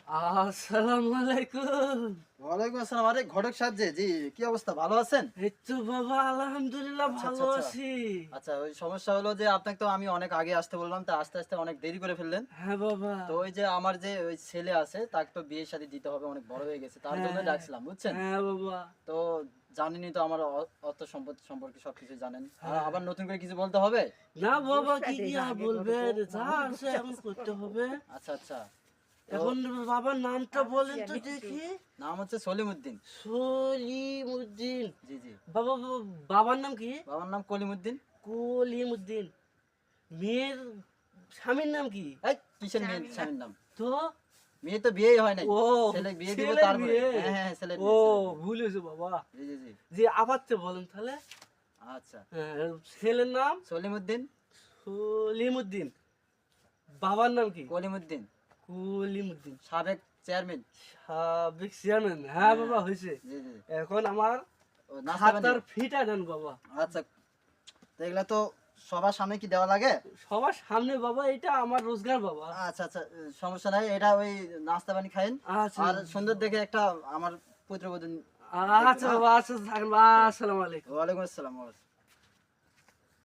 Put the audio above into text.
আসসালামু আলাইকুম। ওয়ালাইকুম আসসালাম। আরে ঘটক সাহেব জি, কি অবস্থা, ভালো আছেন? এই তো বাবা আলহামদুলিল্লাহ আচ্ছা ভালো আচ্ছা আচ্ছা আছি। আচ্ছা, ওই সমস্যা হলো যে আপনাকে তো আমি অনেক আগে আসতে বললাম, তা আস্তে আস্তে অনেক দেরি করে ফেললেন। হ্যাঁ বাবা। তো ওই যে আমার যে ওই ছেলে আছে তাকে তো বিয়ে শাদী দিতে হবে, অনেক বড় হয়ে গেছে, তার জন্য হ্যাঁ ডাকছিলাম, বুঝছেন? হ্যাঁ বাবা। তো জানেনই তো আমার অর্থ সম্পদ সম্পর্কে সবকিছু জানেন, আর হ্যাঁ। আবার নতুন করে কিছু বলতে হবে? না বাবা, কি কি আর বলবেন, যা আছে এখন করতে হবে। আচ্ছা আচ্ছা। তো এখন বাবার নামটা বলেন তো দেখি। নাম হচ্ছে সলিমুদ্দিন। সলিমুদ্দিন। জি জি। বাবা বাবার নাম কি? বাবার নাম কলিমুদ্দিন। কলিমুদ্দিন। মেয়ের স্বামীর নাম কি? এই কিসের মেয়ে স্বামীর নাম? তো মেয়ে তো বিয়েই হয় নাই। ও, ছেলে বিয়ে দিব ছেলের তারপরে। বিয়ে। হ্যাঁ হ্যাঁ, ছেলের ও, বিয়ে, ছেলের বিয়ে। ভুল হয়েছে বাবা। জি জি জি। জি আবার তো বলেন তাহলে। আচ্ছা। হ্যাঁ, ছেলের নাম সলিমুদ্দিন। সলিমুদ্দিন। বাবার নাম কি? কলিমুদ্দিন। কলিমুদ্দিন। সাবেক চেয়ারম্যান। সাবেক চেয়ারম্যান। হ্যাঁ বাবা, হয়েছে। জি জি। এখন আমার ও নাস্তা খাতার বানিয়ে। ফিটা দেন বাবা। আচ্ছা। তো এগুলা তো সবার সামনে কি দেওয়া লাগে? সবার সামনে বাবা, এটা আমার রোজগার বাবা। আচ্ছা আচ্ছা, সমস্যা নাই, এটা ওই নাস্তা পানি খাইন। আচ্ছা আর সুন্দর দেখে একটা আমার পুত্রবধূ। আচ্ছা বাবা, আচ্ছা থাকেন। আসসালামু আলাইকুম। ওয়ালাইকুম আসসালাম।